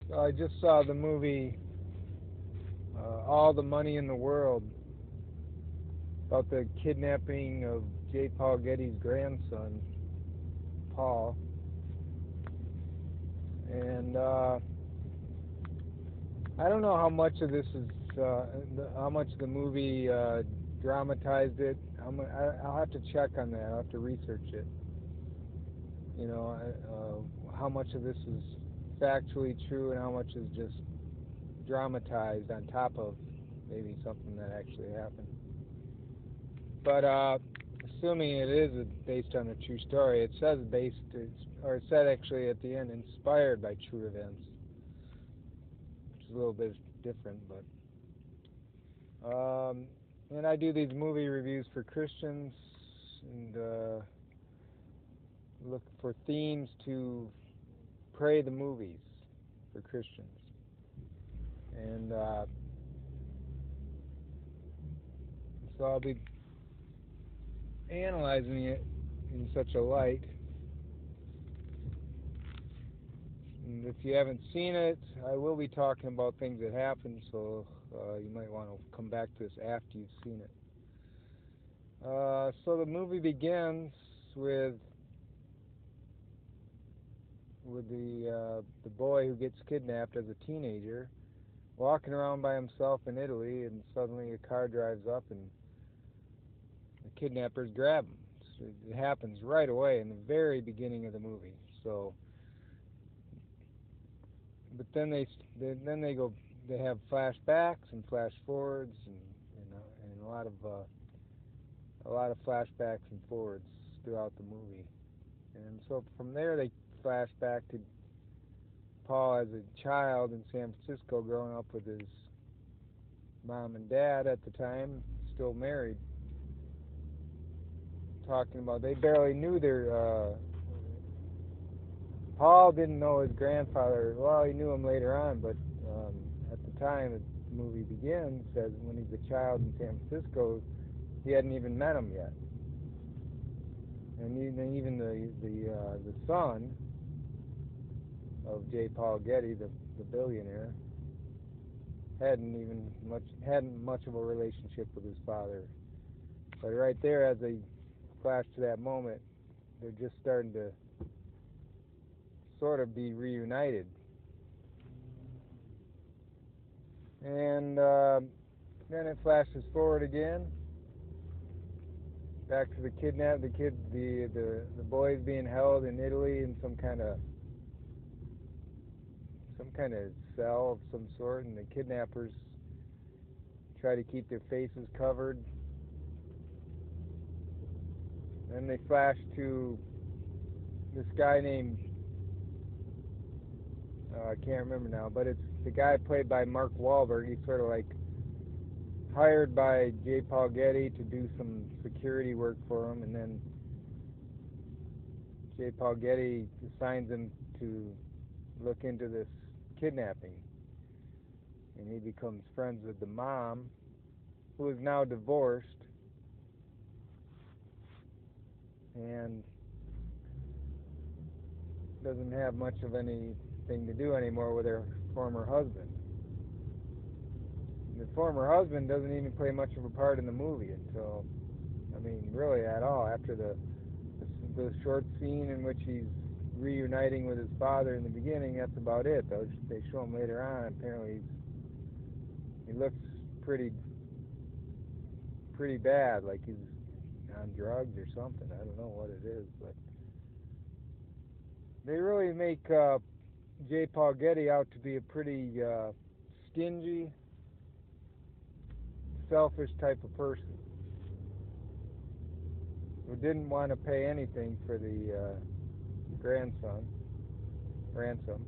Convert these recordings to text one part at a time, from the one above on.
So I just saw the movie All the Money in the World about the kidnapping of J. Paul Getty's grandson, Paul. And I don't know how much of this is, how much the movie dramatized it. I'll have to check on that. I'll have to research it. You know, how much of this is factually true and how much is just dramatized on top of maybe something that actually happened. But assuming it is based on a true story, it says or it said actually at the end, inspired by true events, which is a little bit different. But and I do these movie reviews for Christians and look for themes to pray the movies for Christians. And so I'll be analyzing it in such a light. And if you haven't seen it, I will be talking about things that happened, so you might want to come back to this after you've seen it. So the movie begins with the boy who gets kidnapped as a teenager walking around by himself in Italy, and suddenly a car drives up and the kidnappers grab him. So it happens right away in the very beginning of the movie. So, but then they have flashbacks and flash forwards and a lot of flashbacks and forwards throughout the movie. And so from there they flash back to Paul as a child in San Francisco, growing up with his mom and dad at the time, still married. Talking about they barely knew their Paul didn't know his grandfather. Well, he knew him later on, but at the time the movie begins, says when he's a child in San Francisco, he hadn't even met him yet. And even the son of J. Paul Getty, the billionaire, hadn't much of a relationship with his father. But right there, as they flash to that moment, they're just starting to sort of be reunited. And then it flashes forward again, back to the boys being held in Italy in some kind of cell of some sort, and the kidnappers try to keep their faces covered. Then they flash to this guy named I can't remember now, but it's the guy played by Mark Wahlberg. He's sort of like hired by J. Paul Getty to do some security work for him, and then J. Paul Getty assigns him to look into this kidnapping, and he becomes friends with the mom, who is now divorced and doesn't have much of anything to do anymore with her former husband. And the former husband doesn't even play much of a part in the movie until, I mean, really at all, after the short scene in which he's reuniting with his father in the beginning. That's about it. They show him later on. Apparently he looks pretty bad, like he's on drugs or something. I don't know what it is, but they really make J. Paul Getty out to be a pretty stingy, selfish type of person who didn't want to pay anything for the ransom.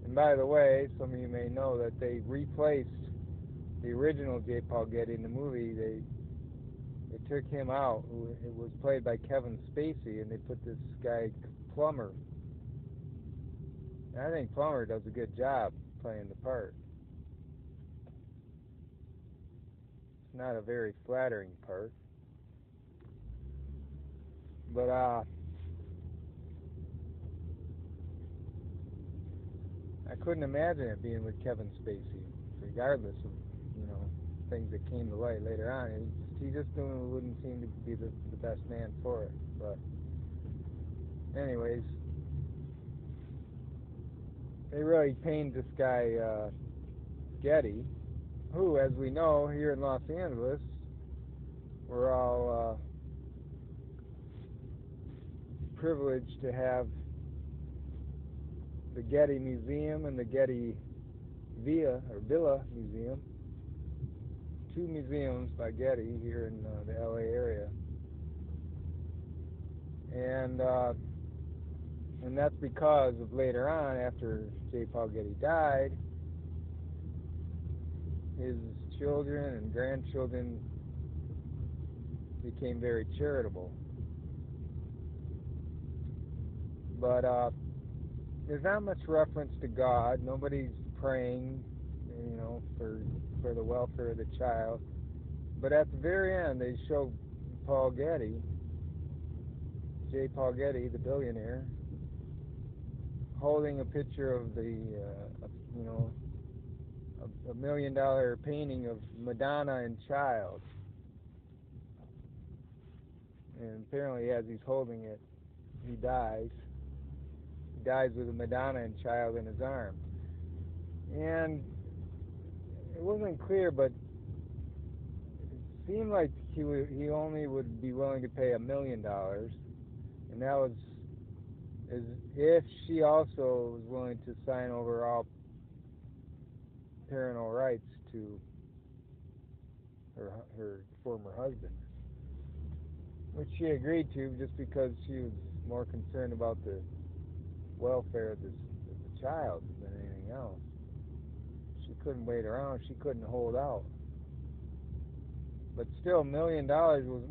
And by the way, some of you may know that they replaced the original J. Paul Getty in the movie. They took him out. It was played by Kevin Spacey, and they put this guy Plummer. And I think Plummer does a good job playing the part. It's not a very flattering part, but I couldn't imagine it being with Kevin Spacey, regardless of, you know, things that came to light later on. He just wouldn't seem to be the best man for it. But anyways, they really pained this guy Getty, who, as we know, here in Los Angeles, we're all privileged to have the Getty Museum and the Getty Villa Museum. Two museums by Getty here in the LA area. And that's because of later on, after J. Paul Getty died, his children and grandchildren became very charitable. But there's not much reference to God. Nobody's praying, you know, for the welfare of the child. But at the very end, they show Paul Getty, J. Paul Getty, the billionaire, holding a picture of the, you know, a $1 million painting of Madonna and child. And apparently, as he's holding it, he dies. He dies with a Madonna and child in his arms. And it wasn't clear, but it seemed like he only would be willing to pay $1 million, and that was as if she also was willing to sign over all parental rights to her former husband, which she agreed to just because she was more concerned about the welfare of the child than anything else. She couldn't wait around. She couldn't hold out. But still, $1 million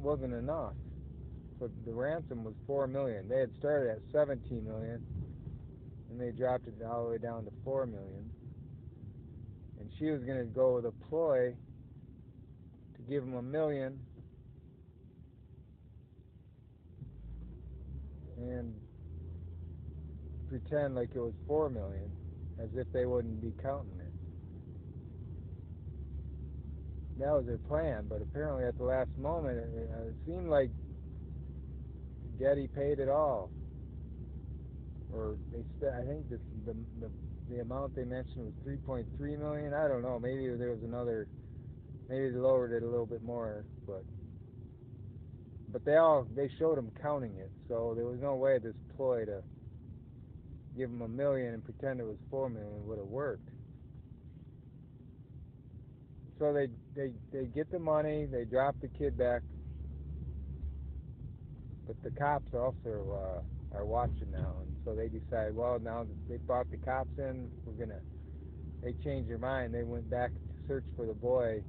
wasn't enough. So the ransom was $4 million. They had started at $17 million, and they dropped it all the way down to $4 million. And she was going to go with a ploy to give him $1 million and pretend like it was $4 million, as if they wouldn't be counting it. That was their plan, but apparently at the last moment, it seemed like Getty paid it all. Or I think the amount they mentioned was $3.3 million. I don't know. Maybe there was another. Maybe they lowered it a little bit more, but they showed him counting it, so there was no way this ploy to give him $1 million and pretend it was $4 million would have worked. So they get the money, they drop the kid back, but the cops also are watching now, and so they decide, well, now that they brought the cops in, they changed their mind. They went back to search for the boy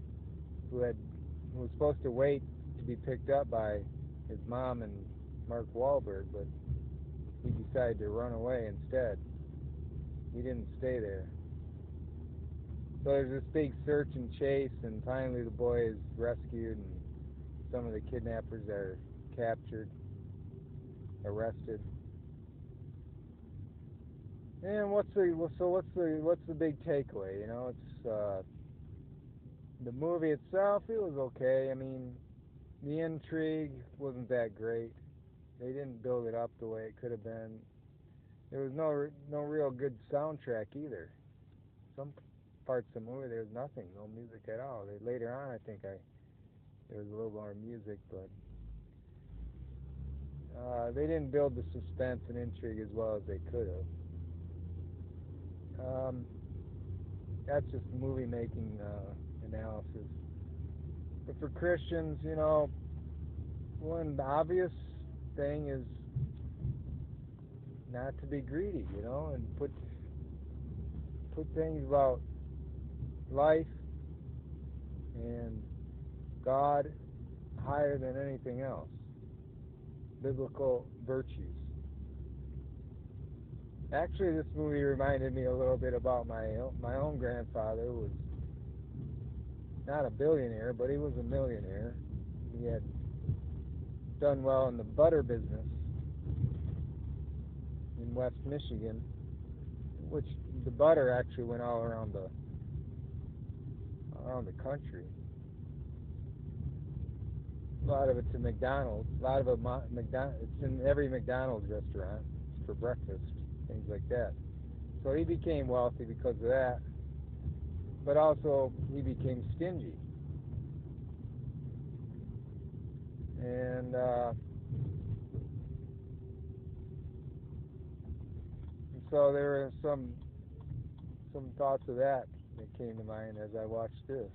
who was supposed to wait to be picked up by his mom and Mark Wahlberg, but he decided to run away instead. He didn't stay there. So there's this big search and chase, and finally the boy is rescued, and some of the kidnappers are captured, arrested. And what's the big takeaway? You know, it's the movie itself. It was okay. I mean, the intrigue wasn't that great. They didn't build it up the way it could have been. There was no real good soundtrack either. Some parts of the movie there was nothing, no music at all. Later on, I think there was a little more music, but they didn't build the suspense and intrigue as well as they could have. That's just movie making analysis. But for Christians, you know, one obvious thing is not to be greedy, you know, and put things about life and God higher than anything else. Biblical virtues. Actually, this movie reminded me a little bit about my own grandfather, who was not a billionaire, but he was a millionaire. He had done well in the butter business in West Michigan. which the butter actually went all around the country. A lot of it's in McDonald's. A lot of it, it's in every McDonald's restaurant for breakfast, things like that. So he became wealthy because of that, but also he became stingy. And so there were some thoughts of that came to mind as I watched this.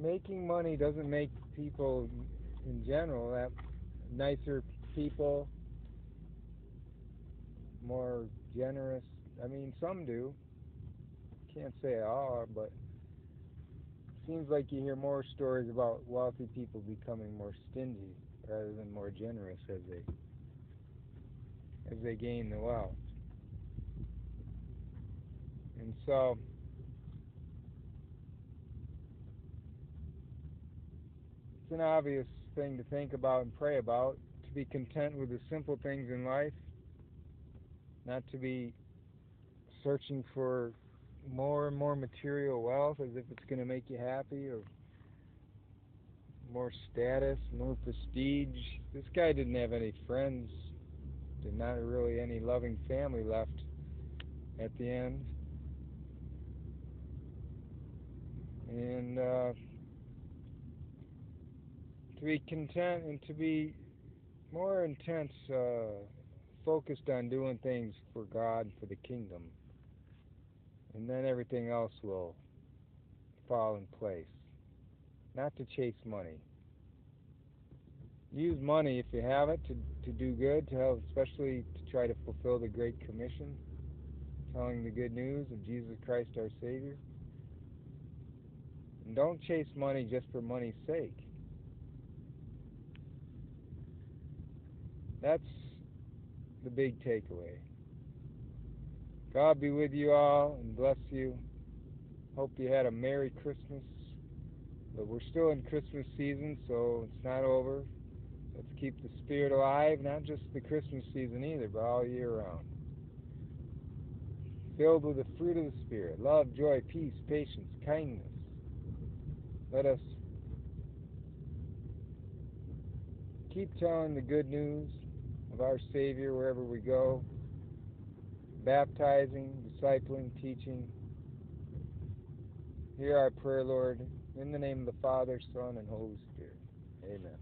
Making money doesn't make people in general that nicer people, more generous. I mean, some do. Can't say all, but it seems like you hear more stories about wealthy people becoming more stingy rather than more generous as they gain the wealth. And so it's an obvious thing to think about and pray about, to be content with the simple things in life, not to be searching for more and more material wealth as if it's going to make you happy, or more status, more prestige. This guy didn't have any friends, did not really any loving family left at the end. And to be content and to be more intense, focused on doing things for God and for the kingdom. And then everything else will fall in place. Not to chase money. Use money if you have it to do good, to help, especially to try to fulfill the Great Commission, telling the good news of Jesus Christ our Savior. And don't chase money just for money's sake. That's the big takeaway. God be with you all and bless you. Hope you had a Merry Christmas. But we're still in Christmas season, so it's not over. Let's keep the spirit alive, not just the Christmas season either, but all year round. Filled with the fruit of the Spirit, love, joy, peace, patience, kindness. Let us keep telling the good news of our Savior wherever we go, baptizing, discipling, teaching. Hear our prayer, Lord, in the name of the Father, Son, and Holy Spirit. Amen.